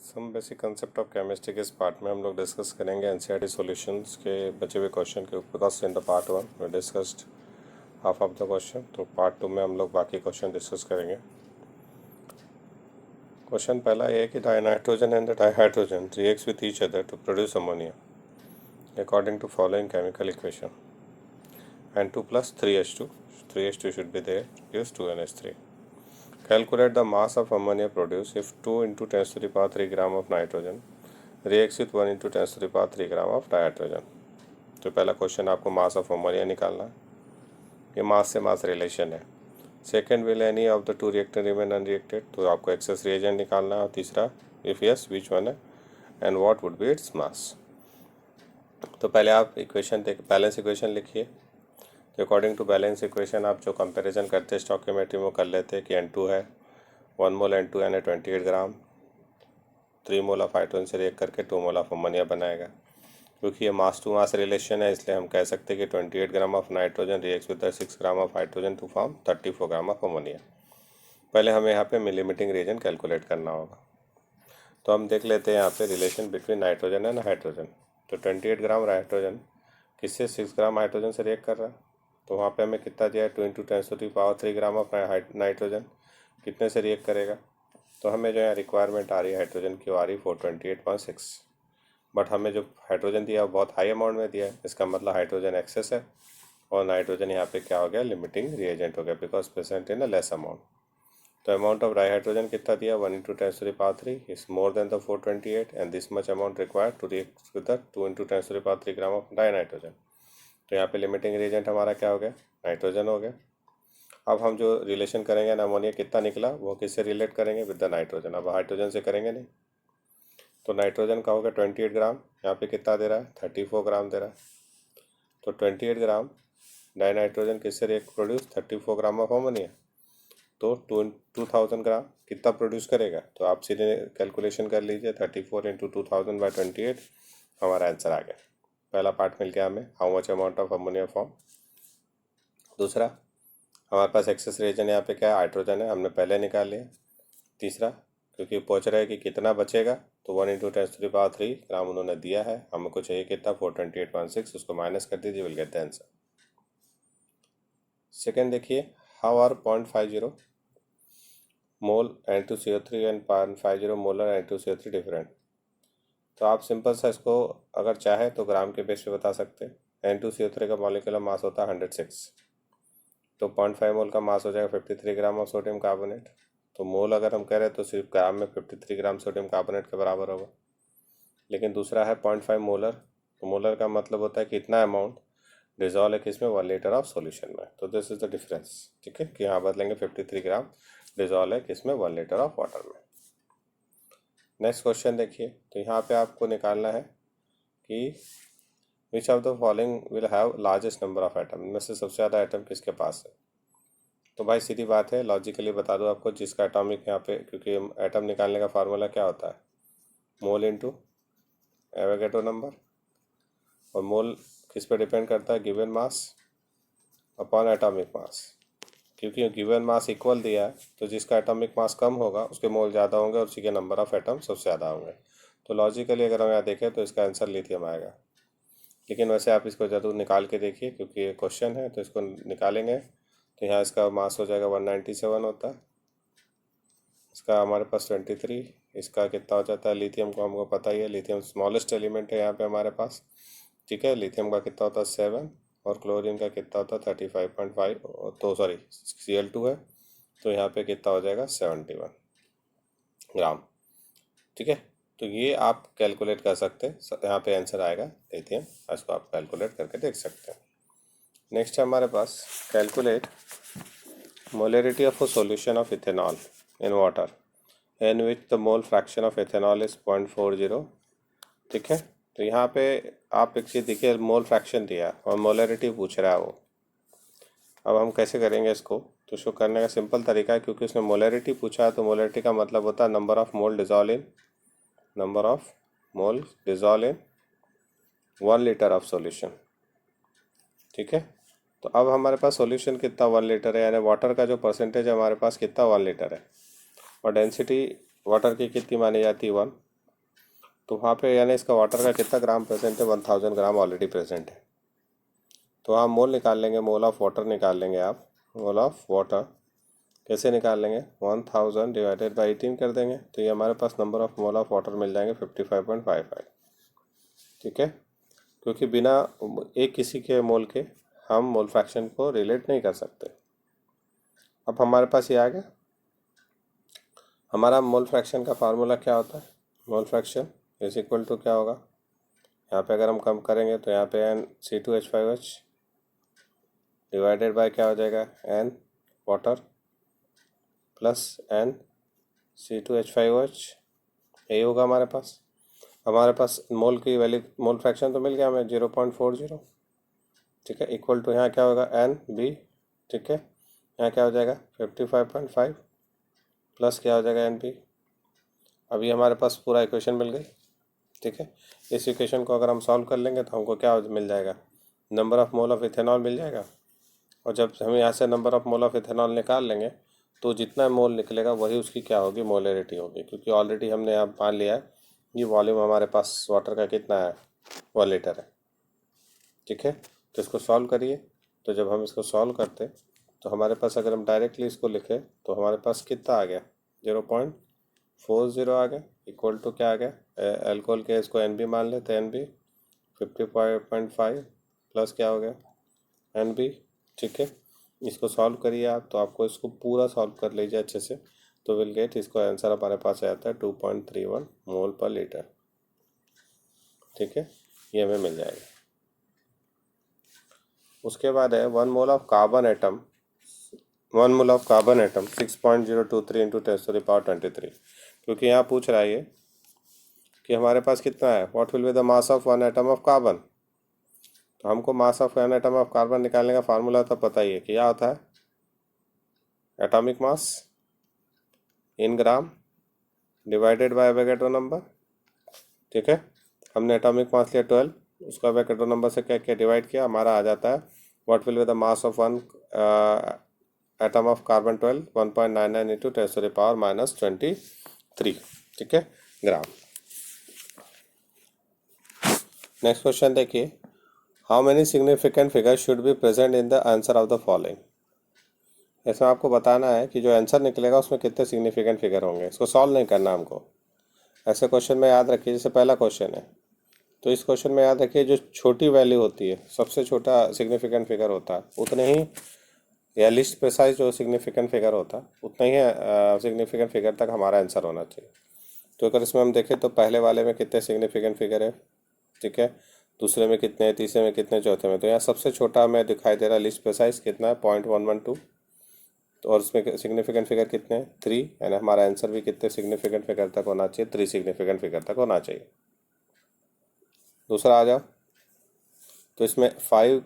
Some basic concept of chemistry के इस part में हम लोग डिस्कस करेंगे एनसीईआरटी सॉल्यूशंस के बचे हुए क्वेश्चन के ऊपर। Because in the part 1 we discussed half of the question, तो पार्ट 2 में हम लोग बाकी क्वेश्चन डिस्कस करेंगे। क्वेश्चन पहला ये है कि dinitrogen and the dihydrogen reacts with each other to produce ammonia according to following chemical equation N2 plus 3H2 should be there, gives 2NH3. Calculate the mass of ammonia produced if 2 into 10 to the power 3 gram of nitrogen reacts with 1 into 10 to the power 3 gram of dihydrogen. तो पहला question आपको mass of ammonia निकालना है, ये मास से मास relation है। Second, will any of the two reactor remain unreacted, तो आपको एक्सेस रिएजेंट निकालना है। और तीसरा, इफ यस विच वन है and what would be its mass. तो पहले आप इक्वेशन बैलेंस इक्वेशन लिखिए। तो अकॉर्डिंग टू बैलेंस इक्वेशन आप जो कंपैरिजन करते हैं स्टोइकियोमेट्री में कर लेते हैं कि N2 है 1 मोल N2 यानी 28 ग्राम 3 मोल ऑफ हाइड्रोजन से रिएक्ट करके 2 मोल ऑफ अमोनिया बनाएगा। क्योंकि ये मास टू मास रिलेशन है, इसलिए हम कह सकते हैं कि 28 gram of nitrogen reacts with 6 gram of hydrogen to form 34 gram of ammonia. पहले हमें यहाँ पे लिमिटिंग रीजन कैलकुलेट करना होगा। तो हम देख लेते हैं यहाँ पे relation between nitrogen and hydrogen. तो 28 ग्राम नाइट्रोजन किससे 6 ग्राम हाइड्रोजन से रिएक्ट कर रहा है, तो वहाँ पे हमें कितना दिया है 2 into 10 to the power 3 gram of nitrogen कितने से रिएक्ट करेगा। तो हमें जो है रिक्वायरमेंट आ रही है हाइड्रोजन की, आ रही 428.6, बट हमें जो हाइड्रोजन दिया वो बहुत हाई अमाउंट में दिया है। इसका मतलब हाइड्रोजन एक्सेस है और नाइट्रोजन यहाँ पे क्या हो गया, लिमिटिंग रिएजेंट हो गया, because present in a less amount. तो अमाउंट ऑफ डाइहाइड्रोजन कितना दिया 1 into 10 to the power 3 is more than the 428 and this much amount required to react with the 2 into 10 to the power 3 gram of dinitrogen. तो यहाँ पे limiting reagent हमारा क्या हो गया, नाइट्रोजन हो गया। अब हम जो रिलेशन करेंगे ना अमोनिया कितना निकला वो किससे रिलेट करेंगे, विद द नाइट्रोजन। अब हाइड्रोजन से करेंगे नहीं, तो नाइट्रोजन का होगा 28 ग्राम, यहाँ पे कितना दे रहा है 34 ग्राम दे रहा है। तो 28 ग्राम डाइनाइट्रोजन किससे react produce 34 gram of ammonia, तो 2000 ग्राम कितना प्रोड्यूस करेगा। तो आप सीधे कैलकुलेशन कर लीजिए 34 इंटू 2000 बाई 28, हमारा आंसर आ गया। पहला पार्ट मिल गया हमें, how much amount of ammonia form. दूसरा, हमारे पास एक्सेस रिएजेंट यहाँ पे क्या है, हाइड्रोजन है, हमने पहले निकाल लिया। तीसरा, क्योंकि पूछ रहा है कि कितना बचेगा, तो 1 इंटू 10 टू द पावर 3 ग्राम उन्होंने दिया है, हमको चाहिए कितना 428.6, उसको माइनस कर दीजिए, will get the answer. Second देखिए, how are 0.50 mole N2CO3 and 0.50 molar N2CO3 different. तो आप सिंपल सा इसको अगर चाहे तो ग्राम के बेस पे बता सकते हैं। N2CO3 का मॉलिक्यूलर मास होता है 106, तो 0.5 मोल का मास हो जाएगा 53 ग्राम ऑफ सोडियम कार्बोनेट। तो मोल अगर हम कह रहे हैं तो सिर्फ ग्राम में 53 ग्राम सोडियम कार्बोनेट के बराबर होगा। लेकिन दूसरा है 0.5 मोलर, तो मोलर का मतलब होता है कि इतना अमाउंट डिजॉल्व है किसमें, 1 लीटर ऑफ सॉल्यूशन में। तो दिस इज द डिफरेंस, ठीक है, कि यहाँ बदलेंगे 53 ग्राम डिजॉल्व है किसमें, 1 लीटर ऑफ वाटर में। नेक्स्ट क्वेश्चन देखिए, तो यहाँ पे आपको निकालना है कि which of the following will have largest number of atom, इनमें से सबसे ज़्यादा एटम किसके पास है। तो भाई सीधी बात है, लॉजिकली बता दो आपको, जिसका एटॉमिक यहाँ पे, क्योंकि एटम निकालने का फार्मूला क्या होता है, मोल इंटू एवोगैड्रो नंबर, और मोल किस पे डिपेंड करता है, given mass upon atomic mass. क्योंकि गिवन मास इक्वल दिया है, तो जिसका एटॉमिक मास कम होगा उसके मोल ज़्यादा होंगे और उसी के नंबर ऑफ एटम सबसे ज़्यादा होंगे। तो लॉजिकली अगर हम यहाँ देखें तो इसका आंसर लिथियम आएगा। लेकिन वैसे आप इसको ज़रूर निकाल के देखिए, क्योंकि ये क्वेश्चन है तो इसको निकालेंगे। तो यहाँ इसका मास हो जाएगा 197 होता है, इसका हमारे पास 23, इसका कितना हो जाता है, लिथियम को हमको पता ही है, लिथियम स्मॉलेस्ट एलिमेंट है यहाँ पे हमारे पास, ठीक है। लिथियम का कितना होता है 7, और क्लोरीन का कितना होता है 35.5, तो सॉरी Cl2 है, तो यहाँ पे कितना हो जाएगा 71 ग्राम, ठीक है। तो ये आप कैलकुलेट कर सकते हैं, यहाँ पे आंसर आएगा लिथियम, इसको आप कैलकुलेट करके देख सकते हैं। नेक्स्ट है हमारे पास, calculate molarity of a solution of ethanol in water in which the mole fraction of ethanol is 0.40, ठीक है। तो यहाँ पे आप एक चीज़ देखिए, मोल फ्रैक्शन दिया और मोलरिटी पूछ रहा है वो। अब हम कैसे करेंगे इसको, तो शो करने का सिंपल तरीका है, क्योंकि उसने मोलरिटी पूछा है, तो मोलरिटी का मतलब होता है number of mole dissolve in 1 litre of solution, ठीक है। तो अब हमारे पास सॉल्यूशन कितना 1 लीटर है, यानी वाटर का जो परसेंटेज है हमारे पास कितना 1 लीटर है, और डेंसिटी वाटर की कितनी मानी जाती है 1, तो वहाँ पे यानी इसका वाटर का कितना ग्राम प्रेजेंट है, 1000 ग्राम ऑलरेडी प्रेजेंट है। तो आप मोल निकाल लेंगे, मोल ऑफ वाटर निकाल लेंगे आप। मोल ऑफ वाटर कैसे निकाल लेंगे, 1000 डिवाइडेड बाई 18 कर देंगे, तो ये हमारे पास number of mole of water मिल जाएंगे 55.55। ठीक है, क्योंकि बिना एक किसी के मोल के हम मोल फ्रैक्शन को रिलेट नहीं कर सकते। अब हमारे पास ये आ गया। हमारा मोल फ्रैक्शन का फार्मूला क्या होता है, mole fraction is equal to क्या होगा, यहाँ पे अगर हम कम करेंगे तो यहाँ पे NC2H5H डिवाइडेड बाय क्या हो जाएगा, N वाटर प्लस NC2H5OH, यही होगा हमारे पास। हमारे पास मोल की वैल्यू, मोल फ्रैक्शन तो मिल गया हमें 0.40। ठीक है, इक्वल टू यहाँ क्या होगा NB। ठीक है, यहाँ क्या हो जाएगा 55.5 प्लस क्या हो जाएगा NB। अभी हमारे पास पूरा इक्वेशन मिल गई। ठीक है, इस इक्वेशन को अगर हम सॉल्व कर लेंगे तो हमको क्या मिल जाएगा, number of mole of ethanol मिल जाएगा। और जब हम यहाँ से number of mole of ethanol निकाल लेंगे तो जितना मोल निकलेगा वही उसकी क्या होगी, मोलरिटी होगी, क्योंकि ऑलरेडी हमने यहाँ मान लिया है ये वॉल्यूम हमारे पास वाटर का कितना है, 1 लीटर है। ठीक है, तो इसको सॉल्व करिए। तो जब हम इसको सॉल्व करते तो हमारे पास अगर हम डायरेक्टली इसको लिखें तो हमारे पास कितना आ गया, 0.40 आ गया, इक्वल टू क्या आ गया, अल्कोहल के इसको NB मान लेते, NB 55.5 प्लस क्या हो गया NB। ठीक है, इसको सॉल्व करिए आप, तो आपको इसको पूरा सॉल्व कर लीजिए अच्छे से, तो विल गेट, इसको आंसर हमारे पास आता है 2.31 मोल पर लीटर। ठीक है, ये हमें मिल जाएगा। उसके बाद है 1 mole of carbon atom, 1 mole of carbon atom 6.023 into 10⁻23। क्योंकि यहाँ पूछ रहा है ये कि हमारे पास कितना है, what will be the mass of 1 atom of carbon. तो हमको mass of 1 atom of carbon निकालने का फार्मूला तो पता ही है कि क्या होता है, atomic mass in gram divided by Avogadro number. ठीक है, हमने एटॉमिक मास लिया 12, उसका एवोगैड्रो नंबर से क्या क्या डिवाइड किया, हमारा आ जाता है what will be the mass of 1 atom of carbon 12, 1.99 into 10⁻23। ठीक है, ग्राम। नेक्स्ट क्वेश्चन देखिए, how many significant figure should be present in the answer of the following. इसमें आपको बताना है कि जो आंसर निकलेगा उसमें कितने सिग्निफिकेंट फिगर होंगे। इसको सॉल्व नहीं करना हमको, ऐसे क्वेश्चन में याद रखिए। जैसे पहला क्वेश्चन है, तो इस क्वेश्चन में याद रखिए जो छोटी वैल्यू होती है, सबसे छोटा सिग्निफिकेंट फिगर होता है, उतने ही, या लिस्ट प्रिसाइज जो सिग्निफिकेंट फिगर होता है उतना ही सिग्निफिकेंट फिगर तक हमारा आंसर होना चाहिए। तो अगर इसमें हम देखें तो पहले वाले में कितने सिग्निफिकेंट फिगर है, ठीक है, दूसरे में कितने हैं, तीसरे में कितने, चौथे में, तो यहाँ सबसे छोटा हमें दिखाई दे रहा है लिस्ट प्रिसाइज कितना है, 0.112। तो और उसमें सिग्निफिकेंट फिगर कितने हैं, 3, यानी हमारा आंसर भी कितने सिग्निफिकेंट फिगर तक होना चाहिए, 3 सिग्निफिकेंट फिगर तक होना चाहिए। दूसरा आ जाओ, तो इसमें 5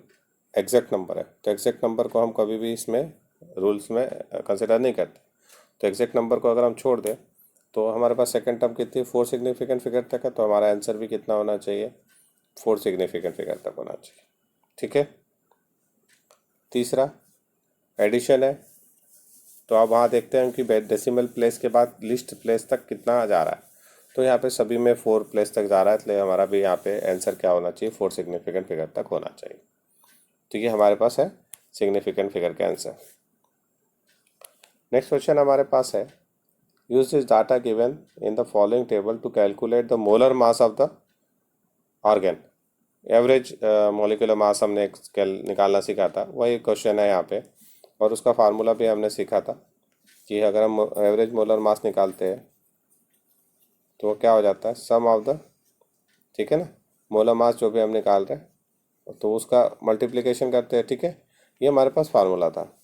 एग्जैक्ट नंबर है, तो एग्जैक्ट नंबर को हम कभी भी इसमें रूल्स में कंसिडर नहीं करते। तो एग्जैक्ट नंबर को अगर हम छोड़ दें तो हमारे पास सेकंड टर्म कितनी, 4 सिग्निफिकेंट फिगर तक है, तो हमारा आंसर भी कितना होना चाहिए, 4 सिग्निफिकेंट फिगर तक होना चाहिए। ठीक है, तीसरा एडिशन है, तो आप वहाँ देखते हैं कि डेसिमल प्लेस के बाद लिस्ट प्लेस तक कितना जा रहा है, तो यहाँ पे सभी में 4 प्लेस तक जा रहा है, इसलिए हमारा भी यहाँ पे आंसर क्या होना चाहिए, 4 सिग्निफिकेंट फिगर तक होना चाहिए। ठीक है, हमारे पास है सिग्निफिकेंट फिगर का आंसर। नेक्स्ट क्वेश्चन हमारे पास है, use this data given in the following table to calculate the molar mass of the argon. Average molecular mass हमने निकालना सीखा था, वही क्वेश्चन है यहाँ पे, और उसका फार्मूला भी हमने सीखा था कि अगर हम एवरेज मोलर मास निकालते हैं तो वो क्या हो जाता है, सम ऑफ द, ठीक है ना, मोलर मास जो भी हम निकाल रहे हैं तो उसका मल्टीप्लिकेशन करते हैं। ठीक है, ये हमारे पास फार्मूला था।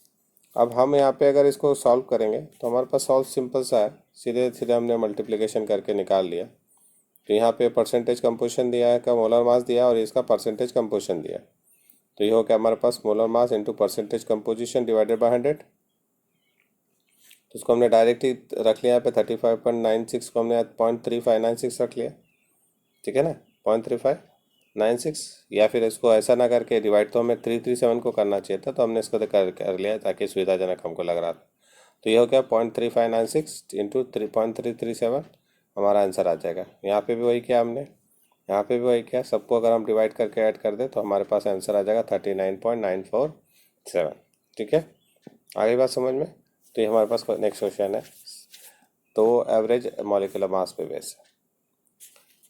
अब हम यहाँ पे अगर इसको सॉल्व करेंगे तो हमारे पास सॉल्व सिंपल सा है, सीधे सीधे हमने मल्टीप्लिकेशन करके निकाल लिया। तो यहाँ पे परसेंटेज कंपोजिशन दिया है का मोलर मास दिया और इसका परसेंटेज कंपोजिशन दिया, तो ये हो गया हमारे पास molar mass into percentage composition divided by 100। तो उसको हमने डायरेक्ट ही रख लिया यहाँ पे 35.96 को हमने 0.3596 रख लिया। ठीक है ना, 0.3596, या फिर इसको ऐसा ना करके डिवाइड तो हमें 337 को करना चाहिए था, तो हमने इसको कर लिया ताकि सुविधाजनक हमको लग रहा था। तो ये हो गया 0.3596 इंटू 3.337 हमारा आंसर आ जाएगा। यहाँ पे भी वही किया हमने, यहाँ पे भी वही किया, सबको अगर हम डिवाइड करके ऐड कर दें तो हमारे पास आंसर आ जाएगा 39.947। ठीक है, आगे बात समझ में। तो ये हमारे पास नेक्स्ट क्वेश्चन है, तो एवरेज मॉलिक्यूलर मास पे बेस है।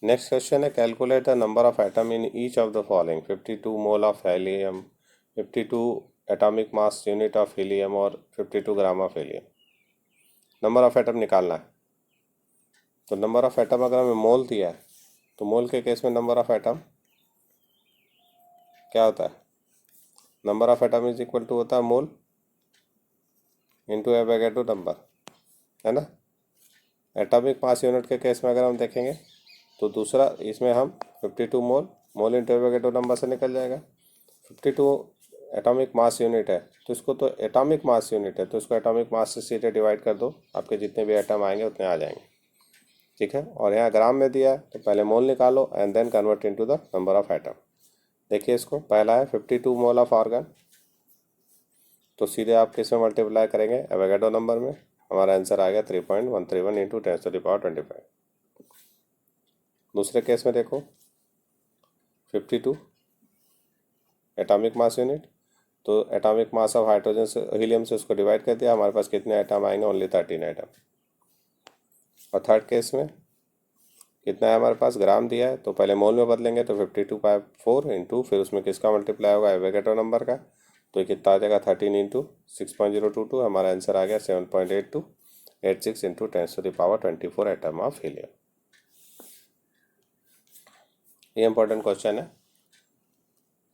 नेक्स्ट क्वेश्चन है, calculate the number of atom in each of the following 52 mole of helium, 52 atomic mass unit of helium और 52 gram of helium. Number of atom निकालना है। तो number of atom अगर हमें मोल दिया है तो मोल के केस में नंबर ऑफ एटम क्या होता है, number of atom is equal to होता है मोल इंटू एवोगैड्रो नंबर, है ना। एटॉमिक मास यूनिट के केस में अगर हम देखेंगे तो दूसरा इसमें हम 52 मोल इंटू एवोगैड्रो नंबर से निकल जाएगा। 52 एटॉमिक मास यूनिट है तो इसको तो एटॉमिक मास यूनिट है तो इसको एटॉमिक मास से सीधे डिवाइड कर दो, आपके जितने भी एटम आएंगे उतने आ जाएंगे। ठीक है, और यहाँ ग्राम में दिया है तो पहले मोल निकालो and then convert into the number of atom. देखिए इसको, पहला है 52 मोल ऑफ आर्गन, तो सीधे आप किस में मल्टीप्लाई करेंगे, एवोगैड्रो नंबर में। हमारा आंसर आ गया 3.131 इंटू 10⁻²5। दूसरे केस में देखो 52 एटॉमिक मास यूनिट, तो एटॉमिक मास ऑफ हाइड्रोजन से हीलियम से उसको डिवाइड कर दिया, हमारे पास कितने एटम आएंगे, ओनली 13 एटम। और थर्ड केस में कितना है हमारे पास, ग्राम दिया है तो पहले मोल में बदलेंगे तो 52/4 इंटू फिर उसमें किसका मल्टीप्लाई होगा, एवोगैड्रो नंबर का, तो ये कितना आ जाएगा 13 इंटू 6.022। हमारा आंसर आ गया 7.8286 इंटू 10⁻24 एटम ऑफ हीलियम। ये इंपॉर्टेंट क्वेश्चन है।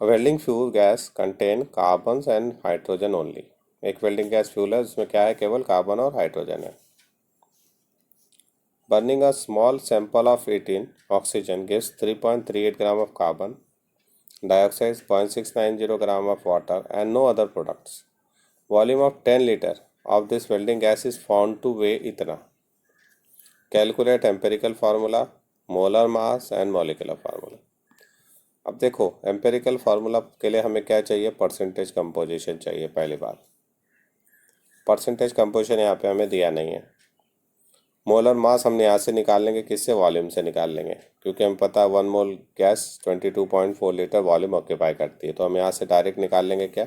Welding fuel gas contain carbon and hydrogen only. एक वेल्डिंग गैस फ्यूल है उसमें क्या है, केवल कार्बन और हाइड्रोजन है। Burning a small sample of 18 oxygen gives 3.38 gram of carbon dioxide, 0.690 gram of water and no other products. Volume of 10 liter of this welding gas is found to weigh इतना। Calculate empirical formula, molar mass and molecular formula। अब देखो empirical formula के लिए हमें क्या चाहिए, percentage composition चाहिए। पहली बार परसेंटेज कंपोजिशन यहाँ पे हमें दिया नहीं है। मोलर मास हमने यहाँ से निकाल लेंगे, किससे, वॉल्यूम से निकाल लेंगे, क्योंकि हमें पता है 1 मोल गैस 22.4 लीटर वॉल्यूम ऑक्यूपाई करती है, तो हम यहाँ से डायरेक्ट निकाल लेंगे क्या,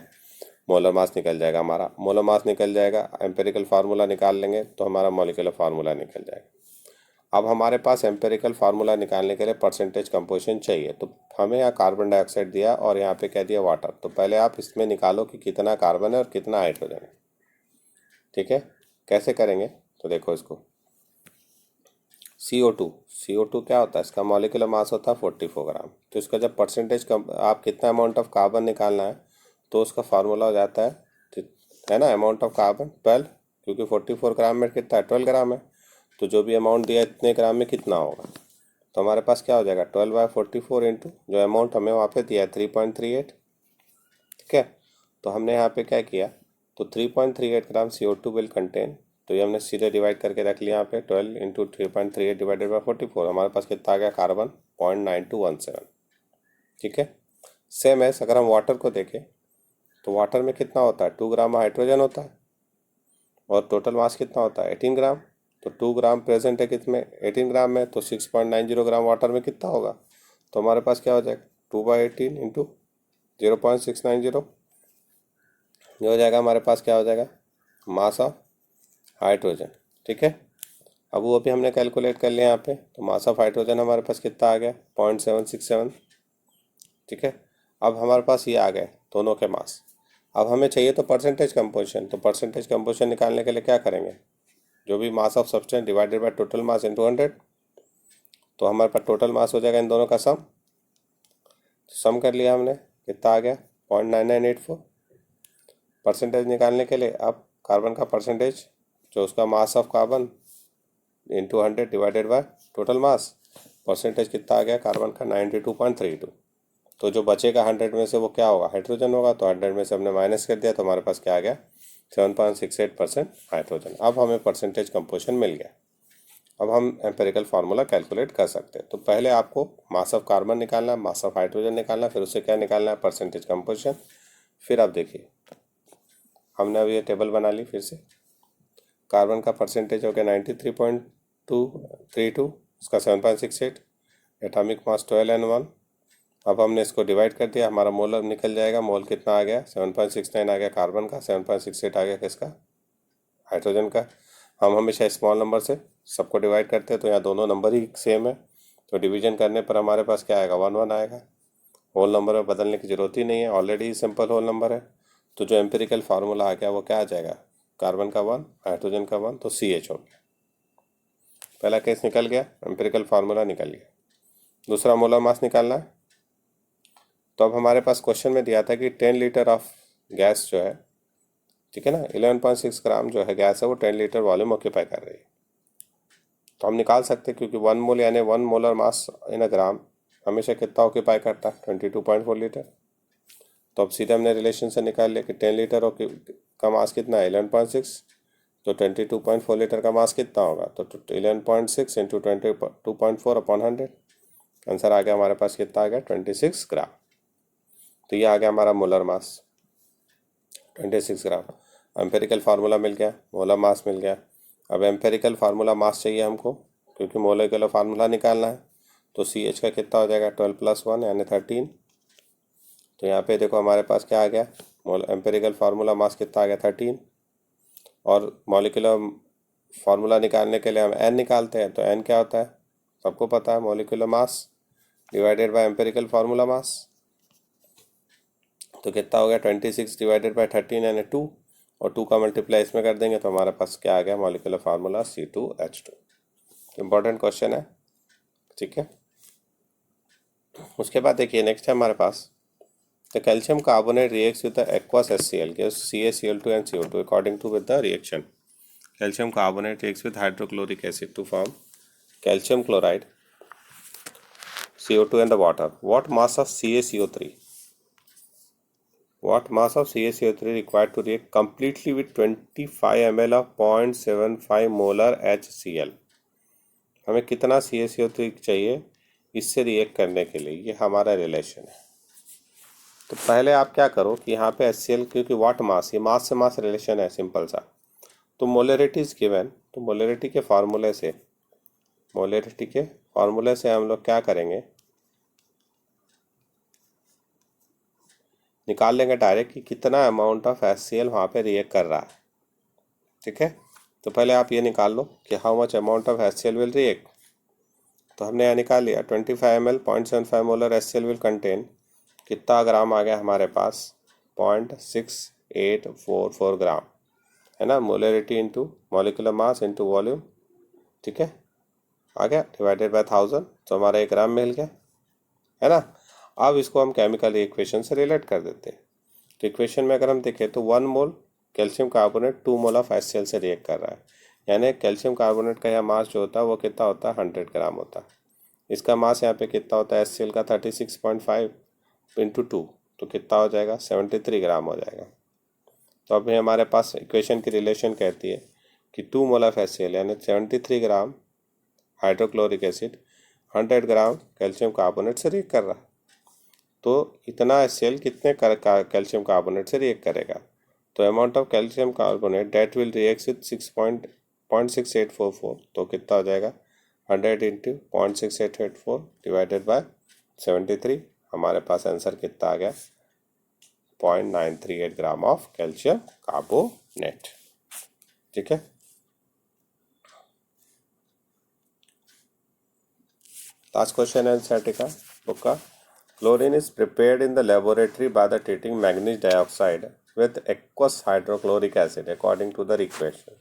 मोलर मास निकल जाएगा हमारा। मोलर मास निकल जाएगा, एम्पेरिकल फार्मूला निकाल लेंगे तो हमारा मॉलिक्यूलर फार्मूला निकल जाएगा। अब हमारे पास एम्पेरिकल फार्मूला निकालने के लिए परसेंटेज कंपोजिशन चाहिए, तो हमें यहाँ कार्बन डाइऑक्साइड दिया और यहाँ पे क्या दिया, वाटर। तो पहले आप इसमें निकालो कि कितना कार्बन है और कितना हाइड्रोजन है। ठीक है, कैसे करेंगे, तो देखो इसको, CO2 क्या होता है, इसका मॉलिक्यूलर मास होता है 44 ग्राम। तो इसका जब परसेंटेज आप कितना अमाउंट ऑफ कार्बन निकालना है तो उसका फार्मूला हो जाता है ना, अमाउंट ऑफ कार्बन 12, क्योंकि 44 ग्राम में कितना है, 12 ग्राम है। तो जो भी अमाउंट दिया इतने ग्राम में कितना होगा, तो हमारे पास क्या हो जाएगा 12/44 इंटू जो अमाउंट हमें वहाँ पे दिया है 3.38। ठीक है, तो हमने यहाँ पे क्या किया, तो 3.38 ग्राम CO2 विल कंटेन, तो ये हमने सीधे डिवाइड करके रख लिया यहाँ पे 12 इंटू 3.38 डिवाइडेड बाई 44। हमारे पास कितना आ गया, कार्बन 0.9217। ठीक है, सेम है अगर हम वाटर को देखें तो वाटर में कितना होता है, 2 ग्राम हाइड्रोजन होता है और टोटल मास कितना होता है 18 ग्राम। तो 2 ग्राम प्रेजेंट है कितने, 18 ग्राम में, तो 6.90 ग्राम वाटर में कितना होगा, तो हमारे पास क्या हो जाएगा 2/18 इंटू 0.690, ये हो जाएगा हमारे पास क्या हो जाएगा, मास ऑफ हाइड्रोजन। ठीक है, अब वो भी हमने कैलकुलेट कर लिया यहाँ पे, तो मास ऑफ हाइड्रोजन हमारे पास कितना आ गया 0.767। ठीक है, अब हमारे पास ये आ गए दोनों के मास। अब हमें चाहिए तो परसेंटेज कंपोजिशन, तो परसेंटेज कंपोजिशन निकालने के लिए क्या करेंगे, जो भी mass of substance divided by total mass into 100, तो हमारे पास टोटल मास हो जाएगा इन दोनों का सम। सम कर लिया हमने, कितना आ गया 0.9984। परसेंटेज निकालने के लिए अब कार्बन का परसेंटेज, जो उसका mass of carbon into 100 divided by total mass, percentage कितना आ गया कार्बन का 92.32। तो जो बचेगा 100 में से वो क्या होगा, हाइड्रोजन होगा, तो 100 में से हमने माइनस कर दिया तो हमारे पास क्या आ गया 7.68% हाइड्रोजन। अब हमें परसेंटेज कंपोजिशन मिल गया। अब हम एम्पेरिकल फार्मूला कैलकुलेट कर सकते हैं। तो पहले आपको मास ऑफ कार्बन निकालना है, मास ऑफ हाइड्रोजन निकालना है, फिर उससे क्या निकालना है, परसेंटेज कंपोजिशन। फिर आप देखिए हमने अभी ये टेबल बना ली, फिर से कार्बन का परसेंटेज हो गया 93.2 232, उसका 7.68, एटॉमिक मास 12N1। अब हमने इसको डिवाइड कर दिया, हमारा मोल अब निकल जाएगा। मोल कितना आ गया? 7.69 आ गया कार्बन का, 7.68 आ गया किसका? हाइड्रोजन का। हम हमेशा स्मॉल नंबर से सबको डिवाइड करते हैं, तो यहाँ दोनों नंबर ही सेम है, तो डिवीजन करने पर हमारे पास क्या आएगा? 1 1 आएगा। होल नंबर में बदलने की ज़रूरत ही नहीं है, ऑलरेडी सिंपल होल नंबर है। तो जो एम्पिरिकल फार्मूला आ गया वो क्या आ जाएगा? कार्बन का 1, हाइड्रोजन का 1, तो CH हो गया। पहला केस निकल गया, एम्पिरिकल फार्मूला निकल गया। दूसरा मोलर मास निकालना है। तो अब हमारे पास क्वेश्चन में दिया था कि 10 लीटर ऑफ गैस जो है, ठीक है ना, 11.6 ग्राम जो है गैस है वो 10 लीटर वॉल्यूम ऑक्यूपाई कर रही है। तो हम निकाल सकते हैं, क्योंकि 1 मोल यानी 1 मोलर मास इन अ ग्राम हमेशा कितना ऑक्यूपाई करता है? 22.4 लीटर। तो अब सीधे हमने रिलेशन से निकाल लिया कि 10 लीटर का मास कितना है? 11.6, तो 22.4 लीटर का मास कितना होगा? तो 11.6 इंटू 22.4 अपॉन 100, आंसर आ गया हमारे पास कितना आ गया? 26 ग्राम। तो ये आ गया हमारा मोलर मास 26 ग्राम। एम्पेरिकल फार्मूला मिल गया, मोलर मास मिल गया। अब एम्पेरिकल फार्मूला मास चाहिए हमको, क्योंकि मोलेकुलर फार्मूला निकालना है। तो CH का कितना हो जाएगा? 12 + 1 यानी 13। तो यहाँ पे देखो हमारे पास क्या आ गया? एम्पेरिकल फार्मूला मास कितना आ गया? 13। और मॉलिक्यूलर फार्मूला निकालने के लिए हम n निकालते हैं, तो n क्या होता है? सबको पता है, molecular mass divided by empirical formula mass. तो कितना हो गया? 26 डिवाइडेड बाय 13 यानी 2, और 2 का मल्टीप्लाई इसमें कर देंगे तो हमारे पास क्या आ गया? Molecular formula C2H2। Important question है, ठीक है। उसके बाद देखिए नेक्स्ट है हमारे पास, the calcium carbonate reacts with the aqueous HCl gives CaCl2 and CO2 according to with the reaction. Calcium carbonate reacts with hydrochloric acid to form calcium chloride, CO2 and the water. What mass of CaCO3? What mass of CaCO3 required to react completely with 25 ml of 0.75 molar HCl? हमें कितना CaCO3 चाहिए इससे react करने के लिए? ये हमारा relation है। तो पहले आप क्या करो कि यहाँ पे HCl, क्योंकि वाट मास, ये मास से मास रिलेशन है सिंपल सा, तो मोलरिटी इज गिवन। तो मोलरिटी के फार्मूले से हम लोग क्या करेंगे? निकाल लेंगे डायरेक्ट कि कितना अमाउंट ऑफ HCl वहाँ पे रिएक्ट कर रहा है, ठीक है। तो पहले आप ये निकाल लो कि how much amount of HCl will react. तो हमने यहाँ निकाल लिया 25 ml 0.75 molar HCl will contain, कितना ग्राम आ गया हमारे पास? 0.6844 ग्राम, है ना। Molarity into molecular mass into volume, ठीक है, आ गया डिवाइडेड बाय 1000, तो हमारा 1 ग्राम मिल गया, है ना। अब इसको हम केमिकल इक्वेशन से रिलेट कर देते हैं। तो इक्वेशन में अगर हम देखें तो 1 mole calcium carbonate 2 mole of HCl से रिएक्ट कर रहा है, यानी कैल्शियम कार्बोनेट का यहाँ मास जो होता है वो कितना होता है? 100 ग्राम होता है। इसका मास यहाँ पे कितना होता है HCl का? 36.5 इंटू 2, तो कितना हो जाएगा? 73 ग्राम हो जाएगा। तो अभी हमारे पास इक्वेशन की रिलेशन कहती है कि 2 मोल ऑफ HCl यानी 73 gram hydrochloric acid 100 gram calcium carbonate से रिएक्ट कर रहा है। तो इतना HCl कितने कैल्शियम कार्बोनेट से रिएक्ट करेगा? तो amount of calcium carbonate that will react with 6.6844, तो कितना हो जाएगा? 100 इंटू 0.6884 डिवाइडेड बाय 73, हमारे पास आंसर कितना आ गया? 0.938 ग्राम ऑफ कैल्शियम कार्बोनेट, ठीक है। लास्ट क्वेश्चन है एनसीईआरटी का बुक का। Chlorine is prepared in the laboratory by the treating manganese dioxide with aqueous hydrochloric acid according to the equation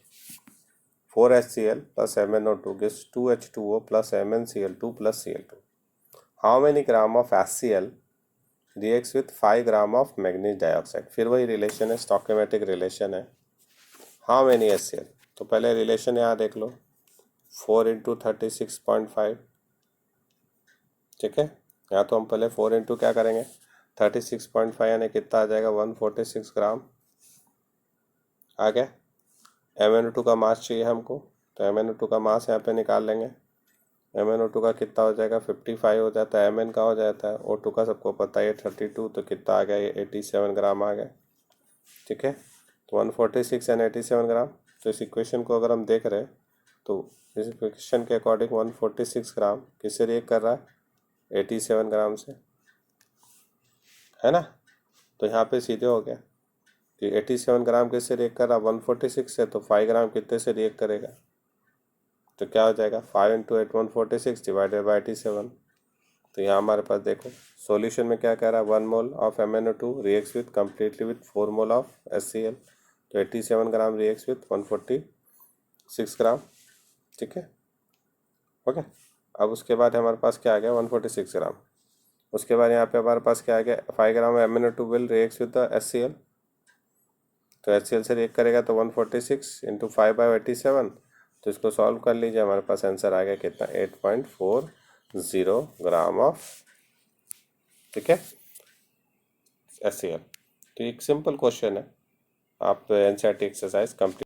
4HCl plus MnO2 gives 2H2O plus MnCl2 plus Cl2. How many gram of HCl reacts with 5 gram of manganese dioxide? फिर वही relation है, स्टोकियोमेट्रिक relation है। How many HCl? तो पहले relation यहाँ देख लो, 4 into 36.5, ठीक है। यहाँ तो हम पहले 4 इंटू क्या करेंगे? 36.5 यानी कितना आ जाएगा? 146 ग्राम आ गया। MnO2 का मास चाहिए हमको, तो MnO2 का मास यहाँ पे निकाल लेंगे। MnO2 का कितना हो जाएगा? 55 हो जाता है। Mn का हो जाता है, O2 का सबको पता है 32, तो कितना आ गया? ये 87 ग्राम आ गया, ठीक है। तो 146 यानी 87 ग्राम। तो इस इक्वेशन को अगर हम देख रहे हैं तो इस क्वेश्चन के अकॉर्डिंग 146 ग्राम किससे रिएक्ट कर रहा है, 87 ग्राम से, है ना। तो यहाँ पे सीधे हो गया कि 87 ग्राम किससे रिएक्ट कर रहा है, 146 से, तो 5 ग्राम कितने से रिएक्ट करेगा, तो क्या हो जाएगा 5 इंटू 8 146 डिवाइडेड बाई 87। तो यहाँ हमारे पास देखो सॉल्यूशन में क्या कह रहा है, 1 mole of MnO2 reacts with completely with 4 mole of HCl। तो 87 ग्राम रिएक्ट्स विथ 146 ग्राम, ठीक है, ओके। अब उसके बाद हमारे पास क्या आ गया, 146 ग्राम। उसके बाद यहाँ पे हमारे पास क्या आ गया, 5 ग्राम MnO2 will reacts with the HCl। तो HCl से रिएक्ट करेगा तो 146 इंटू 5/87। तो इसको सॉल्व कर लीजिए, हमारे पास आंसर आ गया कितना, 8.40 ग्राम ऑफ, ठीक है, HCl। तो एक सिंपल क्वेश्चन है, आप NCERT एक्सरसाइज कंप्लीट